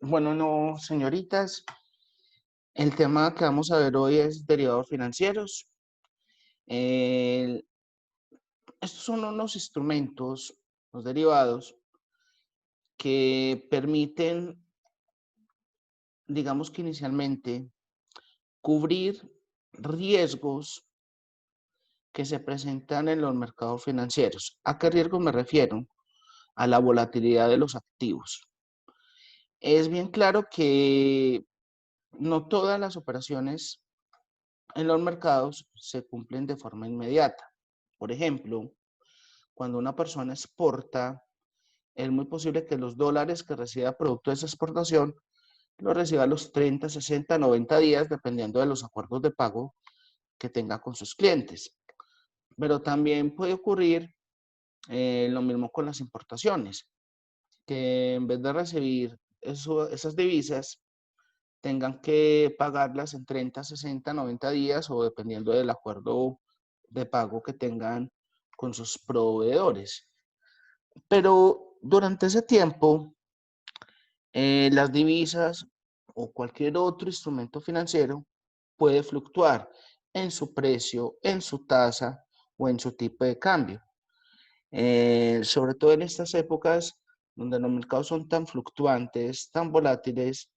Bueno, no, señoritas, el tema que vamos a ver hoy es derivados financieros. El- Estos son unos instrumentos, los derivados, que permiten, digamos que inicialmente, cubrir riesgos que se presentan en los mercados financieros. ¿A qué riesgos me refiero? A la volatilidad de los activos. Es bien claro que no todas las operaciones en los mercados se cumplen de forma inmediata. Por ejemplo, cuando una persona exporta, es muy posible que los dólares que reciba producto de esa exportación los reciba a los 30, 60, 90 días, dependiendo de los acuerdos de pago que tenga con sus clientes. Pero también puede ocurrir lo mismo con las importaciones, que en vez de recibir esas divisas, tengan que pagarlas en 30, 60, 90 días o dependiendo del acuerdo de pago que tengan con sus proveedores. Pero durante ese tiempo, las divisas o cualquier otro instrumento financiero puede fluctuar en su precio, en su tasa o en su tipo de cambio. Sobre todo en estas épocas donde los mercados son tan fluctuantes, tan volátiles,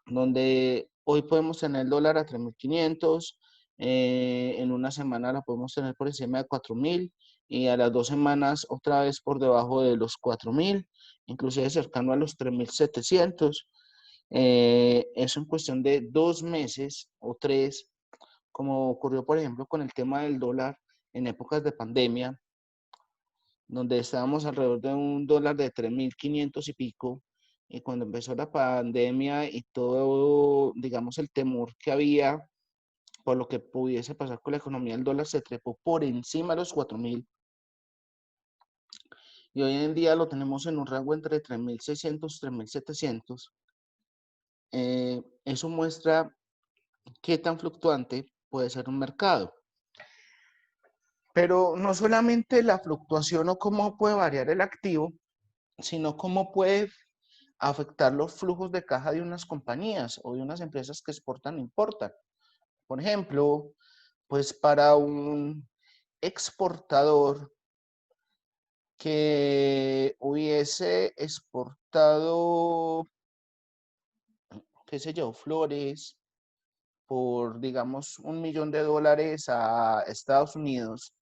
donde hoy podemos tener el dólar a 3.500, en una semana la podemos tener por encima de 4.000 y a las 2 semanas otra vez por debajo de los 4.000, inclusive cercano a los 3.700. Eso en cuestión de 2 meses o 3, como ocurrió por ejemplo con el tema del dólar en épocas de pandemia, donde estábamos alrededor de un dólar de 3.500 y pico, y cuando empezó la pandemia y todo, digamos, el temor que había por lo que pudiese pasar con la economía, el dólar se trepó por encima de los 4.000, y hoy en día lo tenemos en un rango entre 3.600, 3.700. Eso muestra qué tan fluctuante puede ser un mercado. Pero no solamente la fluctuación o cómo puede variar el activo, sino cómo puede afectar los flujos de caja de unas compañías o de unas empresas que exportan e importan. Por ejemplo, pues para un exportador que hubiese exportado, qué sé yo, flores por, digamos, $1.000.000 a Estados Unidos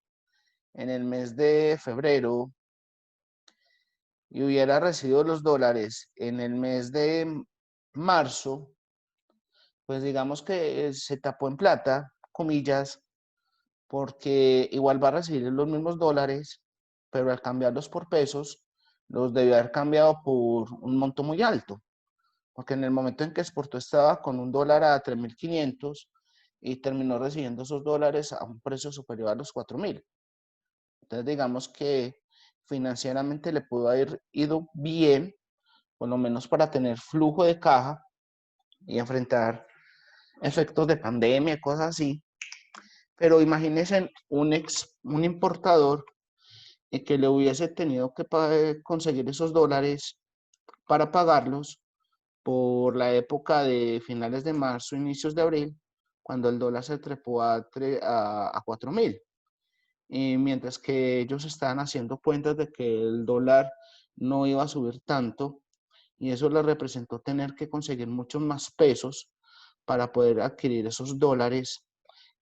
en el mes de febrero y hubiera recibido los dólares en el mes de marzo, pues digamos que se tapó en plata, comillas, porque igual va a recibir los mismos dólares, pero al cambiarlos por pesos, los debió haber cambiado por un monto muy alto, porque en el momento en que exportó estaba con un dólar a 3.500 y terminó recibiendo esos dólares a un precio superior a los 4.000. Entonces digamos que financieramente le pudo haber ido bien, por lo menos para tener flujo de caja y enfrentar efectos de pandemia, cosas así. Pero imagínense un importador que le hubiese tenido que conseguir esos dólares para pagarlos por la época de finales de marzo, inicios de abril, cuando el dólar se trepó a 4.000. Y mientras que ellos estaban haciendo cuentas de que el dólar no iba a subir tanto, y eso les representó tener que conseguir muchos más pesos para poder adquirir esos dólares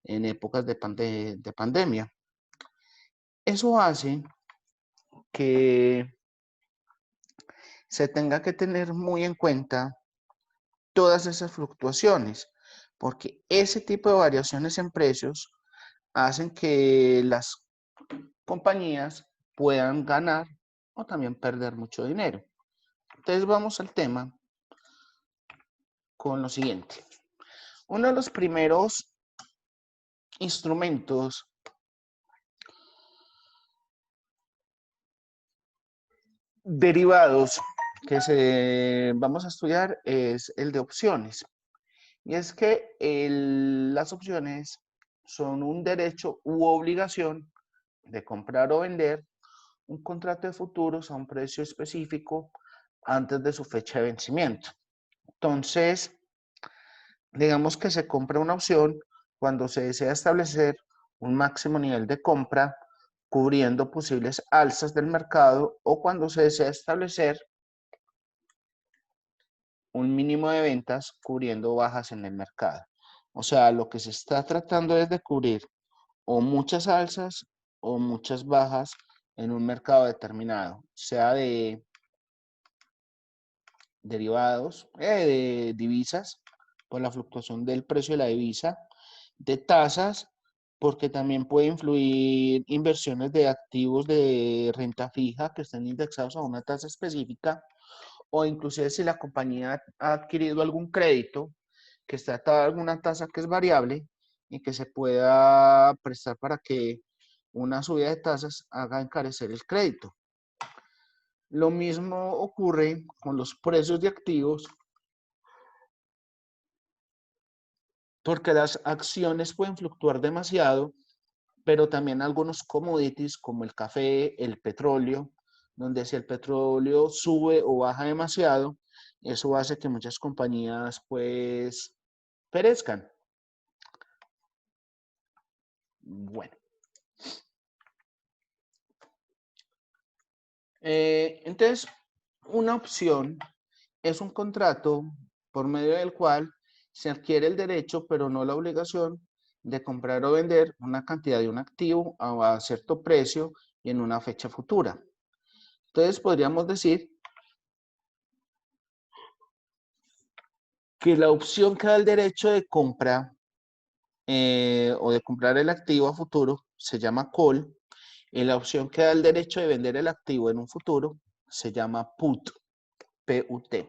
en épocas de pandemia. Eso hace que se tenga que tener muy en cuenta todas esas fluctuaciones, porque ese tipo de variaciones en precios hacen que las compañías puedan ganar o también perder mucho dinero. Entonces vamos al tema con lo siguiente. Uno de los primeros instrumentos derivados que vamos a estudiar es el de opciones. Y es que las opciones son un derecho u obligación de comprar o vender un contrato de futuros a un precio específico antes de su fecha de vencimiento. Entonces, digamos que se compra una opción cuando se desea establecer un máximo nivel de compra cubriendo posibles alzas del mercado o cuando se desea establecer un mínimo de ventas cubriendo bajas en el mercado. O sea, lo que se está tratando es de cubrir o muchas alzas o muchas bajas en un mercado determinado, sea de derivados, de divisas, por la fluctuación del precio de la divisa, de tasas, porque también puede influir inversiones de activos de renta fija que estén indexados a una tasa específica, o inclusive si la compañía ha adquirido algún crédito que está atado a alguna tasa que es variable y que se pueda prestar para que una subida de tasas haga encarecer el crédito. Lo mismo ocurre con los precios de activos, porque las acciones pueden fluctuar demasiado, pero también algunos commodities como el café, el petróleo, donde si el petróleo sube o baja demasiado, eso hace que muchas compañías pues perezcan. Bueno, entonces una opción es un contrato por medio del cual se adquiere el derecho, pero no la obligación, de comprar o vender una cantidad de un activo a cierto precio y en una fecha futura. Entonces podríamos decir que la opción que da el derecho de compra o de comprar el activo a futuro se llama call, y la opción que da el derecho de vender el activo en un futuro se llama put, P-U-T.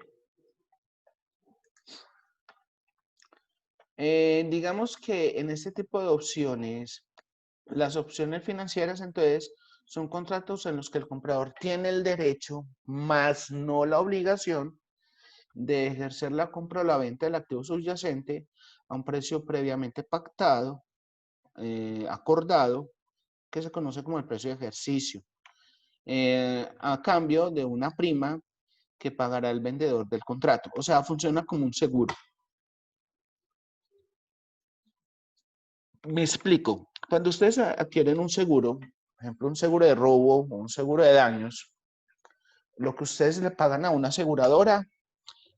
Digamos que en este tipo de opciones, las opciones financieras entonces son contratos en los que el comprador tiene el derecho, más no la obligación, de ejercer la compra o la venta del activo subyacente a un precio previamente pactado, acordado, que se conoce como el precio de ejercicio, a cambio de una prima que pagará el vendedor del contrato. O sea, funciona como un seguro. Me explico. Cuando ustedes adquieren un seguro, por ejemplo, un seguro de robo o un seguro de daños, lo que ustedes le pagan a una aseguradora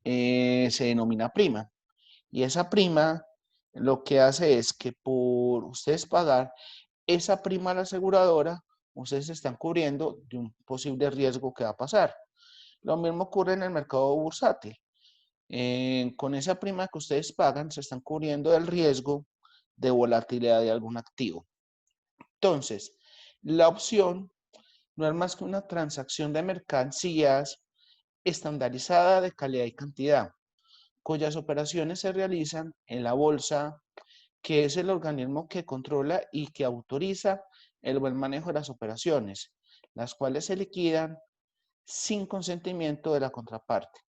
se denomina prima. Y esa prima lo que hace es que por ustedes pagar esa prima a la aseguradora, ustedes se están cubriendo de un posible riesgo que va a pasar. Lo mismo ocurre en el mercado bursátil. Con esa prima que ustedes pagan, se están cubriendo del riesgo de volatilidad de algún activo. Entonces, la opción no es más que una transacción de mercancías estandarizada de calidad y cantidad, cuyas operaciones se realizan en la bolsa, que es el organismo que controla y que autoriza el buen manejo de las operaciones, las cuales se liquidan sin consentimiento de la contraparte.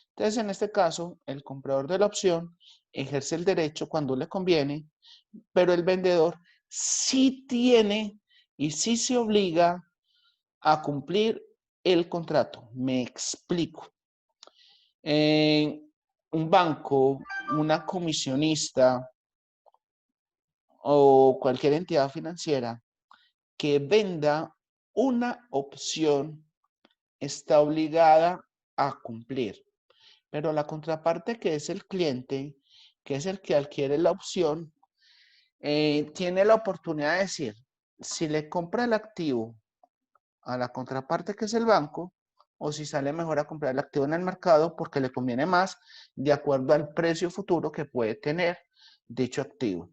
Entonces, en este caso, el comprador de la opción ejerce el derecho cuando le conviene, pero el vendedor sí tiene y sí se obliga a cumplir el contrato. Me explico. Un banco, una comisionista o cualquier entidad financiera que venda una opción está obligada a cumplir. Pero la contraparte, que es el cliente, que es el que adquiere la opción, tiene la oportunidad de decir, si le compra el activo a la contraparte, que es el banco, o si sale mejor a comprar el activo en el mercado porque le conviene más de acuerdo al precio futuro que puede tener dicho activo.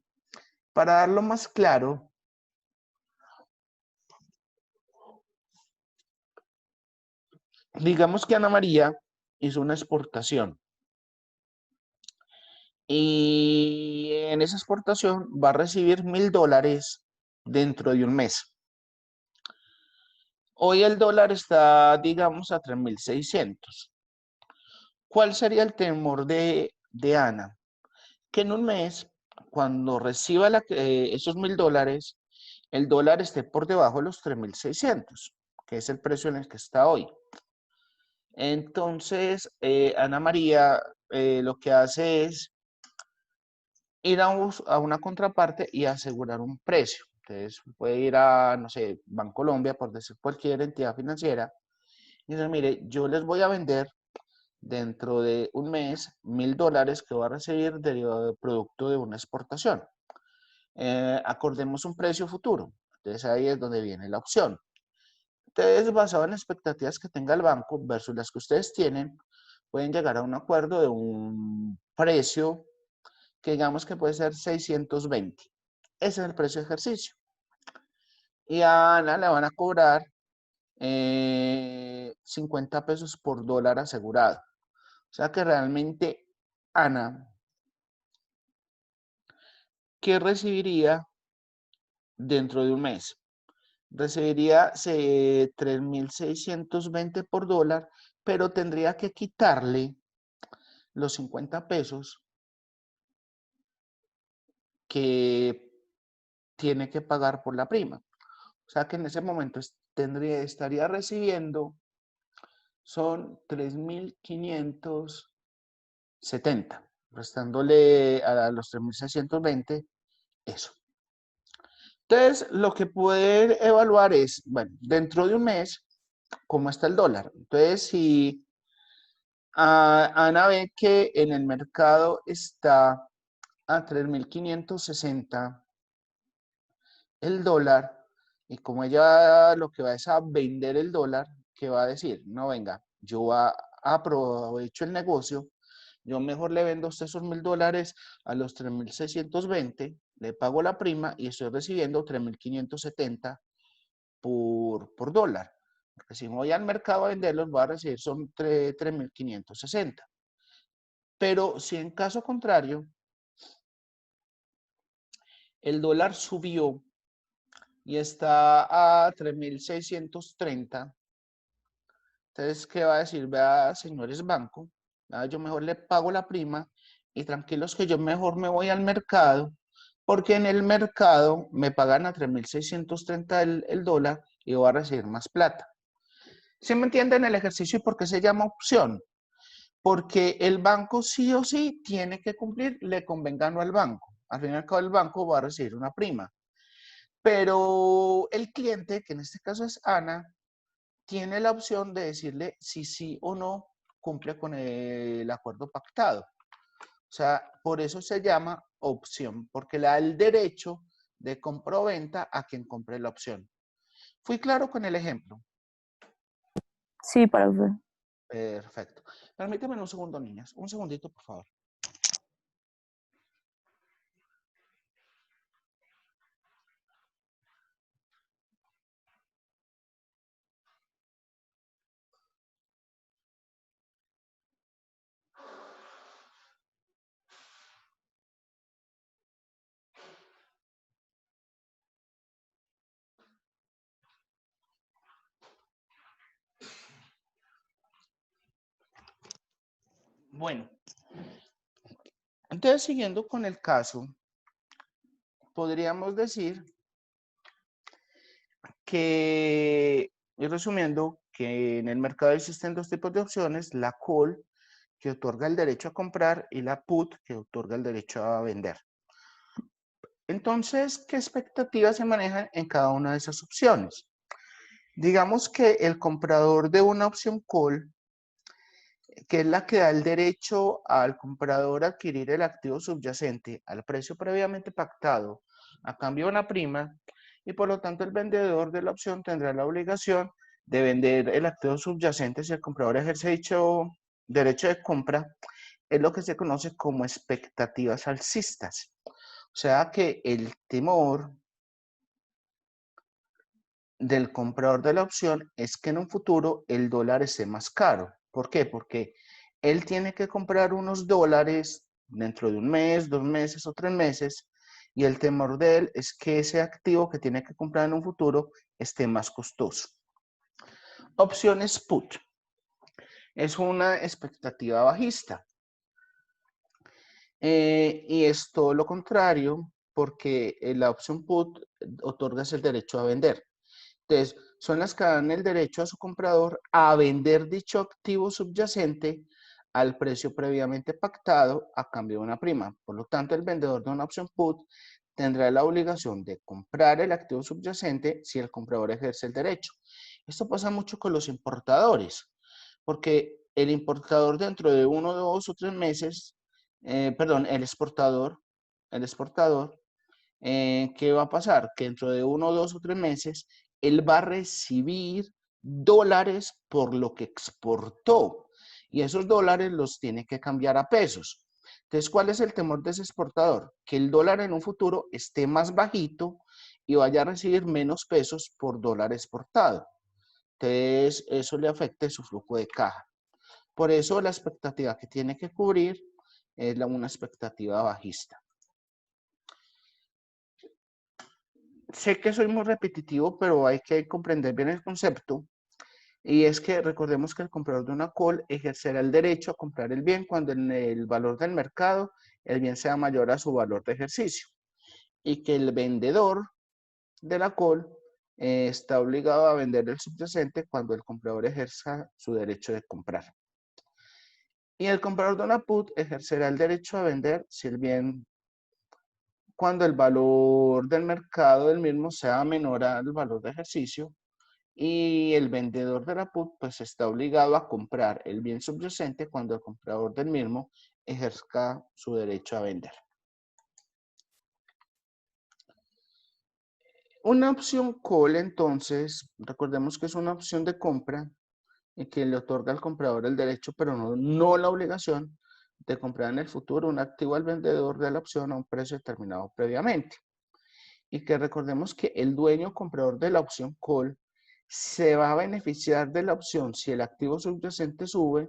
Para darlo más claro, digamos que Ana María hizo una exportación y en esa exportación va a recibir $1,000 dentro de un mes. Hoy el dólar está, digamos, a 3,600. ¿Cuál sería el temor de Ana? Que en un mes, cuando reciba esos $1,000, el dólar esté por debajo de los 3,600, que es el precio en el que está hoy. Entonces, Ana María lo que hace es ir a una contraparte y asegurar un precio. Entonces puede ir a, no sé, Bancolombia, por decir cualquier entidad financiera, y dice, mire, yo les voy a vender dentro de un mes $1.000 que va a recibir derivado del producto de una exportación. Acordemos un precio futuro. Entonces ahí es donde viene la opción. Entonces, basado en expectativas que tenga el banco versus las que ustedes tienen, pueden llegar a un acuerdo de un precio que digamos que puede ser 620. Ese es el precio de ejercicio. Y a Ana le van a cobrar 50 pesos por dólar asegurado. O sea que realmente Ana, ¿qué recibiría dentro de un mes? Recibiría 3.620 por dólar, pero tendría que quitarle los 50 pesos que tiene que pagar por la prima. O sea que en ese momento estaría recibiendo, son 3.570, restándole a los 3.620 eso. Entonces, lo que pueden evaluar es, bueno, dentro de un mes, ¿cómo está el dólar? Entonces, si Ana ve que en el mercado está a 3.560 el dólar, y como ella lo que va es a vender el dólar, ¿qué va a decir? No, venga, yo aprovecho el negocio, yo mejor le vendo usted esos $1.000 a los 3.620, le pago la prima y estoy recibiendo 3.570 por dólar. Porque si voy al mercado a venderlos, voy a recibir son 3.560. Pero si en caso contrario, el dólar subió y está a 3.630, entonces, ¿qué va a decir? Vea, señores banco, yo mejor le pago la prima y tranquilos que yo mejor me voy al mercado, porque en el mercado me pagan a 3.630 el dólar y voy a recibir más plata. ¿Sí me entienden el ejercicio y por qué se llama opción? Porque el banco sí o sí tiene que cumplir, le convenga no al banco. Al fin y al cabo el banco va a recibir una prima. Pero el cliente, que en este caso es Ana, tiene la opción de decirle si sí o no cumple con el acuerdo pactado. O sea, por eso se llama opción, porque le da el derecho de compra o venta a quien compre la opción. ¿Fui claro con el ejemplo? Sí, profe. Perfecto. Permíteme un segundo, niñas. Un segundito, por favor. Bueno, entonces siguiendo con el caso, podríamos decir que, y resumiendo, que en el mercado existen dos tipos de opciones, la call, que otorga el derecho a comprar, y la put, que otorga el derecho a vender. Entonces, ¿qué expectativas se manejan en cada una de esas opciones? Digamos que el comprador de una opción call, que es la que da el derecho al comprador a adquirir el activo subyacente al precio previamente pactado a cambio de una prima, y por lo tanto el vendedor de la opción tendrá la obligación de vender el activo subyacente si el comprador ejerce dicho derecho de compra, es lo que se conoce como expectativas alcistas. O sea que el temor del comprador de la opción es que en un futuro el dólar esté más caro. ¿Por qué? Porque él tiene que comprar unos dólares dentro de un mes, 2 meses o 3 meses, y el temor de él es que ese activo que tiene que comprar en un futuro esté más costoso. Opciones put. Es una expectativa bajista. Y es todo lo contrario, porque la opción put otorga el derecho a vender. Entonces, son las que dan el derecho a su comprador a vender dicho activo subyacente al precio previamente pactado a cambio de una prima. Por lo tanto, el vendedor de una opción put tendrá la obligación de comprar el activo subyacente si el comprador ejerce el derecho. Esto pasa mucho con los importadores, porque el importador dentro de 1, 2 o 3 meses, el exportador, ¿qué va a pasar? Que dentro de 1, 2 o 3 meses, él va a recibir dólares por lo que exportó. Y esos dólares los tiene que cambiar a pesos. Entonces, ¿cuál es el temor de ese exportador? Que el dólar en un futuro esté más bajito y vaya a recibir menos pesos por dólar exportado. Entonces, eso le afecta su flujo de caja. Por eso la expectativa que tiene que cubrir es una expectativa bajista. Sé que soy muy repetitivo, pero hay que comprender bien el concepto. Y es que recordemos que el comprador de una call ejercerá el derecho a comprar el bien cuando en el valor del mercado el bien sea mayor a su valor de ejercicio. Y que el vendedor de la call está obligado a vender el subyacente cuando el comprador ejerza su derecho de comprar. Y el comprador de una put ejercerá el derecho a vender si el bien, cuando el valor del mercado del mismo sea menor al valor de ejercicio, y el vendedor de la put pues está obligado a comprar el bien subyacente cuando el comprador del mismo ejerza su derecho a vender. Una opción call, entonces, recordemos que es una opción de compra y que le otorga al comprador el derecho, pero no la obligación de comprar en el futuro un activo al vendedor de la opción a un precio determinado previamente. Y que recordemos que el dueño comprador de la opción call se va a beneficiar de la opción si el activo subyacente sube,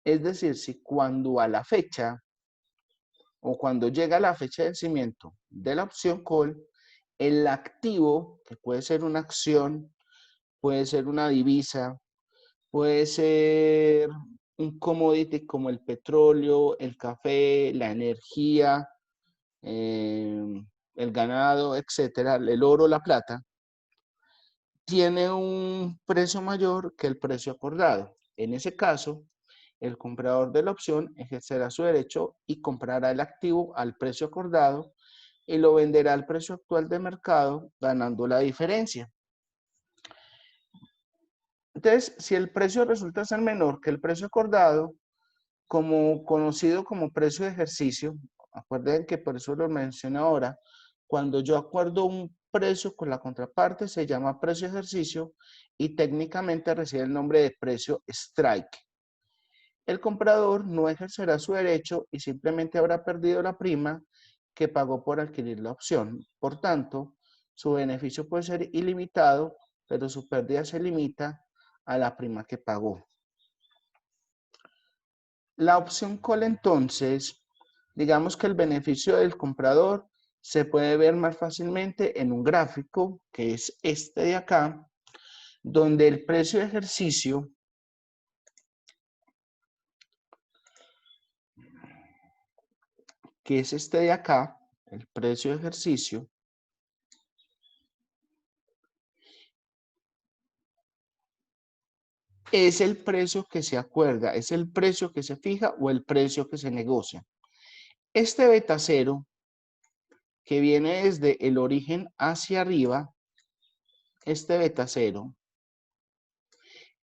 es decir, si cuando a la fecha o cuando llega la fecha de vencimiento de la opción call, el activo, que puede ser una acción, puede ser una divisa, puede ser un commodity como el petróleo, el café, la energía, el ganado, etcétera, el oro, la plata, tiene un precio mayor que el precio acordado. En ese caso, el comprador de la opción ejercerá su derecho y comprará el activo al precio acordado y lo venderá al precio actual de mercado, ganando la diferencia. Entonces, si el precio resulta ser menor que el precio acordado, como conocido como precio de ejercicio, acuérdense que por eso lo mencioné ahora, cuando yo acuerdo un precio con la contraparte se llama precio de ejercicio y técnicamente recibe el nombre de precio strike. El comprador no ejercerá su derecho y simplemente habrá perdido la prima que pagó por adquirir la opción. Por tanto, su beneficio puede ser ilimitado, pero su pérdida se limita a la prima que pagó. La opción call, entonces, digamos que el beneficio del comprador se puede ver más fácilmente en un gráfico, que es este de acá, donde el precio de ejercicio que es este de acá, el precio de ejercicio, es el precio que se acuerda, es el precio que se fija o el precio que se negocia. Este beta cero, que viene desde el origen hacia arriba, este beta cero,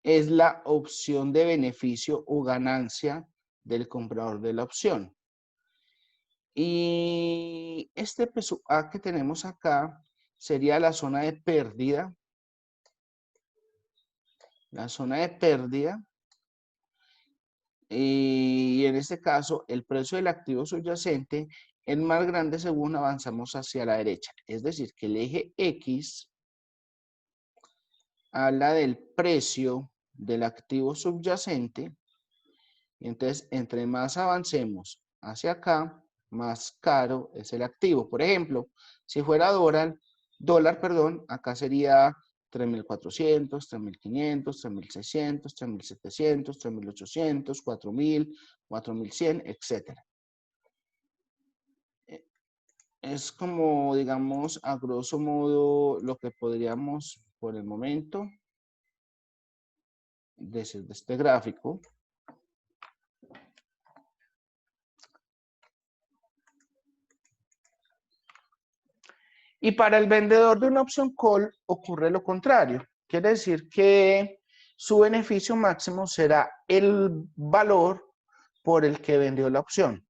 es la opción de beneficio o ganancia del comprador de la opción. Y este peso A que tenemos acá sería la zona de pérdida. La zona de pérdida. Y en este caso, el precio del activo subyacente es más grande según avanzamos hacia la derecha. Es decir, que el eje X habla del precio del activo subyacente. Y entonces, entre más avancemos hacia acá, más caro es el activo. Por ejemplo, si fuera dólar, acá sería 3.400, 3.500, 3.600, 3.700, 3.800, 4.000, 4.100, etc. Es como, digamos, a grosso modo, lo que podríamos, por el momento, decir de este gráfico. Y para el vendedor de una opción call ocurre lo contrario. Quiere decir que su beneficio máximo será el valor por el que vendió la opción,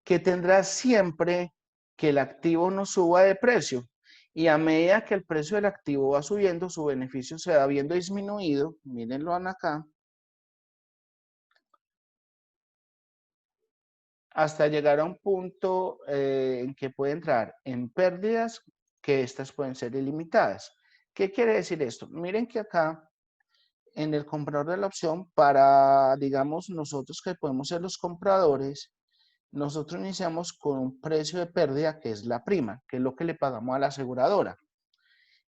que tendrá siempre que el activo no suba de precio. Y a medida que el precio del activo va subiendo, su beneficio se va viendo disminuido. Mírenlo acá. Hasta llegar a un punto en que puede entrar en pérdidas, que estas pueden ser ilimitadas. ¿Qué quiere decir esto? Miren que acá en el comprador de la opción, para, digamos, nosotros que podemos ser los compradores, nosotros iniciamos con un precio de pérdida que es la prima, que es lo que le pagamos a la aseguradora.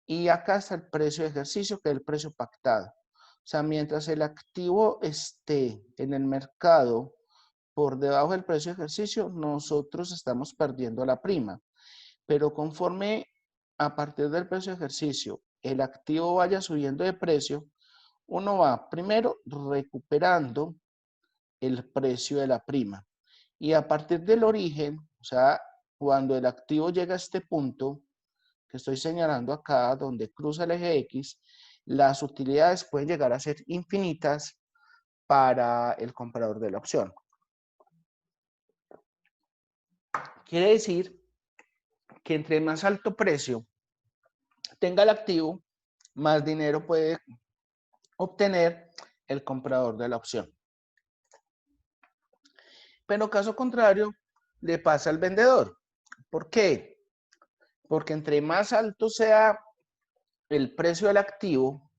Y acá está el precio de ejercicio, que es el precio pactado. O sea, mientras el activo esté en el mercado por debajo del precio de ejercicio, nosotros estamos perdiendo la prima. Pero conforme a partir del precio de ejercicio, el activo vaya subiendo de precio, uno va primero recuperando el precio de la prima. Y a partir del origen, o sea, cuando el activo llega a este punto que estoy señalando acá, donde cruza el eje X, las utilidades pueden llegar a ser infinitas para el comprador de la opción. Quiere decir que entre más alto precio tenga el activo, más dinero puede obtener el comprador de la opción. Pero caso contrario, le pasa al vendedor. ¿Por qué? Porque entre más alto sea el precio del activo,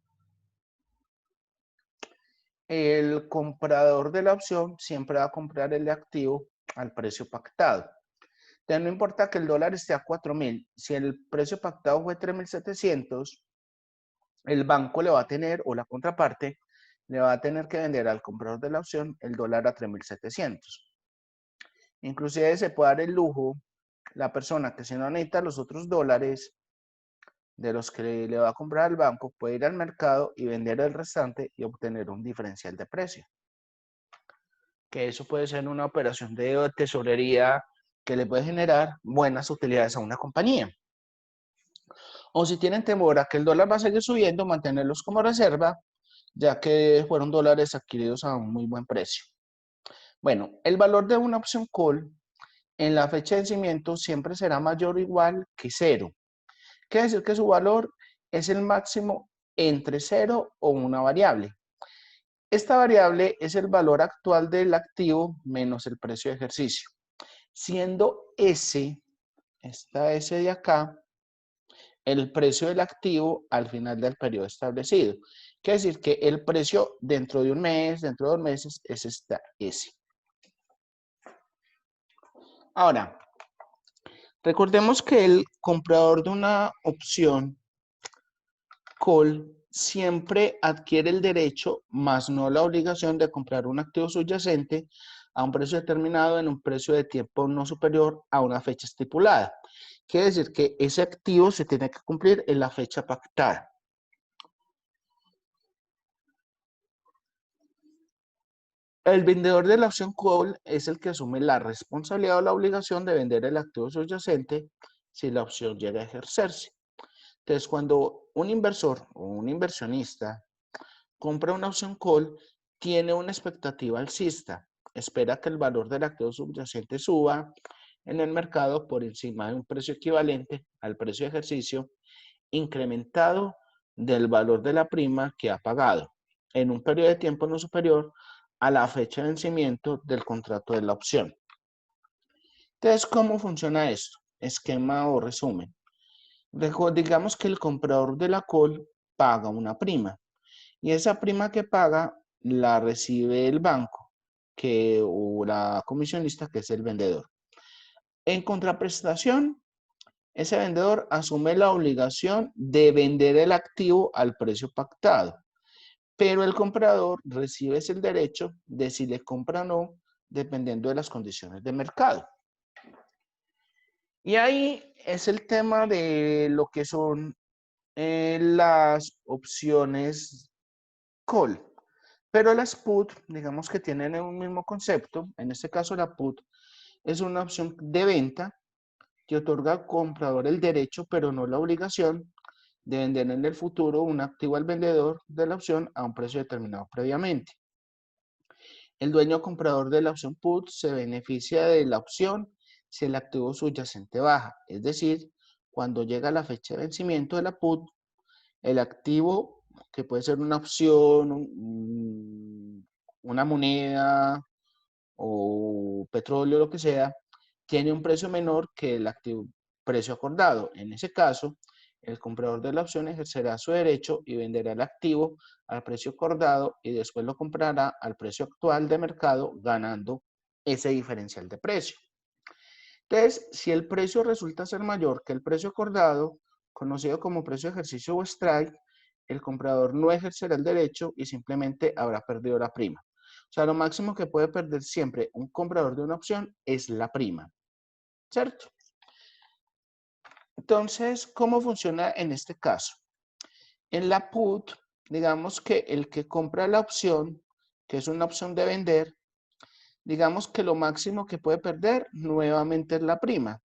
el comprador de la opción siempre va a comprar el activo al precio pactado. Entonces, no importa que el dólar esté a 4.000, si el precio pactado fue 3.700, el banco le va a tener, o la contraparte, le va a tener que vender al comprador de la opción el dólar a 3.700. Inclusive se puede dar el lujo, la persona que si no necesita los otros dólares de los que le va a comprar al banco, puede ir al mercado y vender el restante y obtener un diferencial de precio. Que eso puede ser una operación de tesorería que le puede generar buenas utilidades a una compañía. O si tienen temor a que el dólar va a seguir subiendo, mantenerlos como reserva, ya que fueron dólares adquiridos a un muy buen precio. Bueno, el valor de una opción call en la fecha de vencimiento siempre será mayor o igual que 0. Quiere decir que su valor es el máximo entre 0 o una variable. Esta variable es el valor actual del activo menos el precio de ejercicio, siendo S, esta S de acá, el precio del activo al final del periodo establecido. Quiere decir que el precio dentro de un mes, dentro de 2 meses, es esta S. Ahora, recordemos que el comprador de una opción call siempre adquiere el derecho, más no la obligación de comprar un activo subyacente a un precio determinado en un precio de tiempo no superior a una fecha estipulada. Quiere decir que ese activo se tiene que cumplir en la fecha pactada. El vendedor de la opción call es el que asume la responsabilidad o la obligación de vender el activo subyacente si la opción llega a ejercerse. Entonces, cuando un inversor o un inversionista compra una opción call, tiene una expectativa alcista. Espera que el valor del activo subyacente suba en el mercado por encima de un precio equivalente al precio de ejercicio incrementado del valor de la prima que ha pagado en un periodo de tiempo no superior a la fecha de vencimiento del contrato de la opción. Entonces, ¿cómo funciona esto? Esquema o resumen. Digamos que el comprador de la call paga una prima y esa prima que paga la recibe el banco o la comisionista, que es el vendedor. En contraprestación, ese vendedor asume la obligación de vender el activo al precio pactado, pero el comprador recibe el derecho de si le compra o no, dependiendo de las condiciones de mercado. Y ahí es el tema de lo que son las opciones call. Pero las put, digamos que tienen un mismo concepto. En este caso la put es una opción de venta que otorga al comprador el derecho, pero no la obligación, de vender en el futuro un activo al vendedor de la opción a un precio determinado previamente. El dueño comprador de la opción put se beneficia de la opción si el activo subyacente baja, es decir, cuando llega la fecha de vencimiento de la put, el activo, que puede ser una opción, una moneda o petróleo, lo que sea, tiene un precio menor que el activo precio acordado. En ese caso, el comprador de la opción ejercerá su derecho y venderá el activo al precio acordado y después lo comprará al precio actual de mercado, ganando ese diferencial de precio. Entonces, si el precio resulta ser mayor que el precio acordado, conocido como precio de ejercicio o strike, el comprador no ejercerá el derecho y simplemente habrá perdido la prima. O sea, lo máximo que puede perder siempre un comprador de una opción es la prima, ¿cierto? Entonces, ¿cómo funciona en este caso? En la put, digamos que el que compra la opción, que es una opción de vender, digamos que lo máximo que puede perder nuevamente es la prima.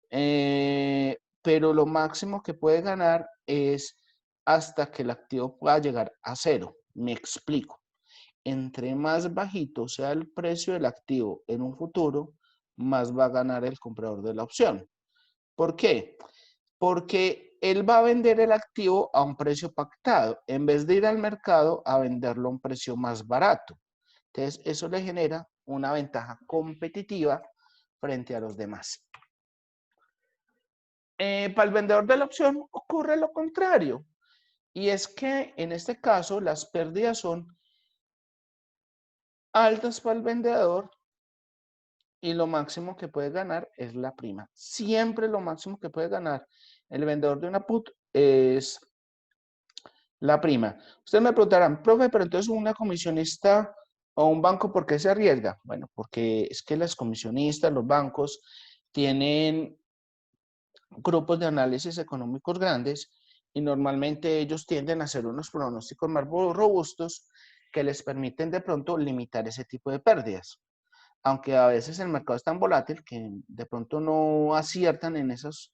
Pero lo máximo que puede ganar es hasta que el activo pueda llegar a cero. Me explico. Entre más bajito sea el precio del activo en un futuro, más va a ganar el comprador de la opción. ¿Por qué? Porque él va a vender el activo a un precio pactado, en vez de ir al mercado a venderlo a un precio más barato. Entonces, eso le genera una ventaja competitiva frente a los demás. Para el vendedor de la opción ocurre lo contrario. Y es que en este caso las pérdidas son altas para el vendedor y lo máximo que puede ganar es la prima. Siempre lo máximo que puede ganar el vendedor de una put es la prima. Ustedes me preguntarán, profe, pero entonces una comisionista o un banco, ¿por qué se arriesga? Bueno, porque es que las comisionistas, los bancos, tienen grupos de análisis económicos grandes y normalmente ellos tienden a hacer unos pronósticos más robustos que les permiten de pronto limitar ese tipo de pérdidas. Aunque a veces el mercado es tan volátil que de pronto no aciertan en esos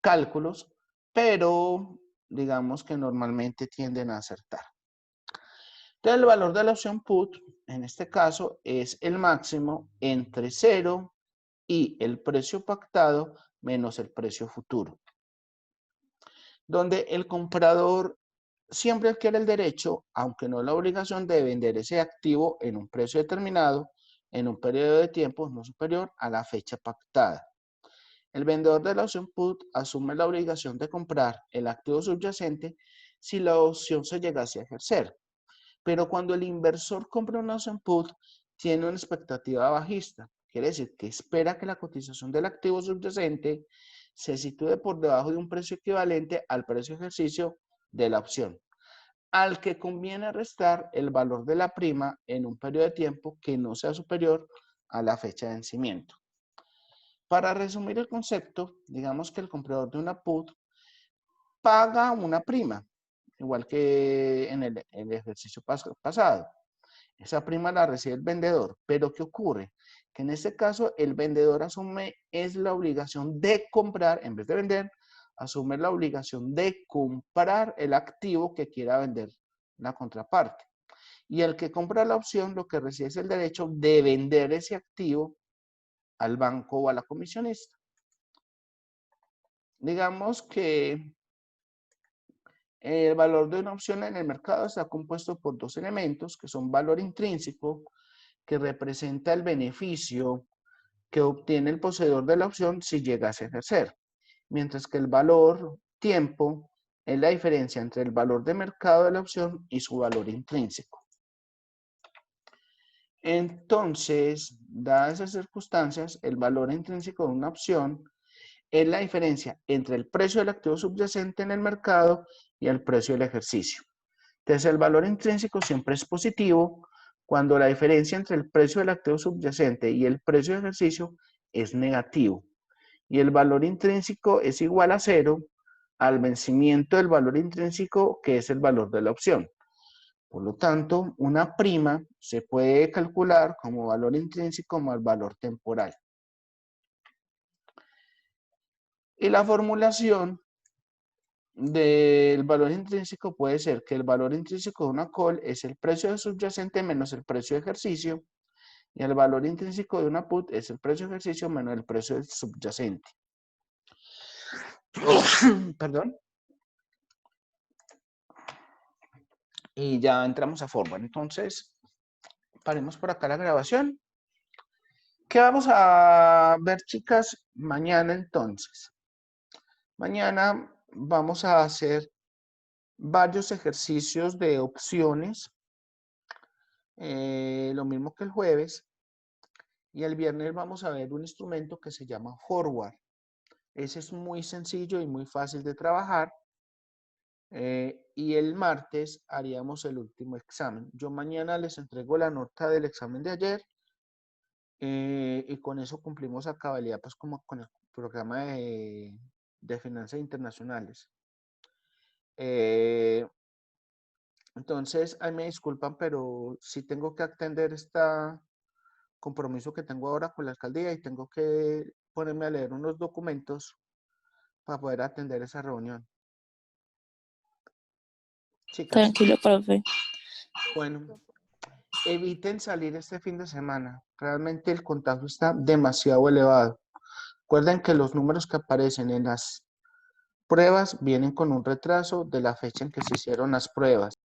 cálculos, pero digamos que normalmente tienden a acertar. Entonces el valor de la opción put, en este caso, es el máximo entre 0 y el precio pactado menos el precio futuro, donde el comprador siempre adquiere el derecho, aunque no la obligación, de vender ese activo en un precio determinado en un periodo de tiempo no superior a la fecha pactada. El vendedor de la opción put asume la obligación de comprar el activo subyacente si la opción se llegase a ejercer. Pero cuando el inversor compra una opción put, tiene una expectativa bajista. Quiere decir que espera que la cotización del activo subyacente se sitúe por debajo de un precio equivalente al precio de ejercicio de la opción, al que conviene restar el valor de la prima en un periodo de tiempo que no sea superior a la fecha de vencimiento. Para resumir el concepto, digamos que el comprador de una put paga una prima, igual que en el ejercicio pasado. Esa prima la recibe el vendedor, pero ¿qué ocurre? Que en este caso el vendedor asume es la obligación de comprar, en vez de vender, asume la obligación de comprar el activo que quiera vender la contraparte. Y el que compra la opción lo que recibe es el derecho de vender ese activo al banco o a la comisionista. Digamos que el valor de una opción en el mercado está compuesto por dos elementos, que son valor intrínseco, que representa el beneficio que obtiene el poseedor de la opción si llegase a ejercer, mientras que el valor tiempo es la diferencia entre el valor de mercado de la opción y su valor intrínseco. Entonces, dadas esas circunstancias, el valor intrínseco de una opción es la diferencia entre el precio del activo subyacente en el mercado y el precio del ejercicio. Entonces, el valor intrínseco siempre es positivo cuando la diferencia entre el precio del activo subyacente y el precio de ejercicio es negativo. Y el valor intrínseco es igual a 0 al vencimiento del valor intrínseco, que es el valor de la opción. Por lo tanto, una prima se puede calcular como valor intrínseco más valor temporal. Y la formulación del valor intrínseco puede ser que el valor intrínseco de una call es el precio de subyacente menos el precio de ejercicio, y el valor intrínseco de una put es el precio de ejercicio menos el precio del subyacente. Perdón. Y ya entramos a forward. Entonces, paremos por acá la grabación. ¿Qué vamos a ver, chicas, mañana entonces? Mañana vamos a hacer varios ejercicios de opciones, lo mismo que el jueves, y el viernes vamos a ver un instrumento que se llama forward. Ese es muy sencillo y muy fácil de trabajar, y el martes haríamos el último examen. Yo mañana les entrego la nota del examen de ayer, y con eso cumplimos a cabalidad pues como con el programa de finanzas internacionales. Entonces, ahí me disculpan, pero sí tengo que atender este compromiso que tengo ahora con la alcaldía y tengo que ponerme a leer unos documentos para poder atender esa reunión. Chicas, Tranquilo, profe. bueno, eviten salir este fin de semana. Realmente el contagio está demasiado elevado. Recuerden que los números que aparecen en las pruebas vienen con un retraso de la fecha en que se hicieron las pruebas.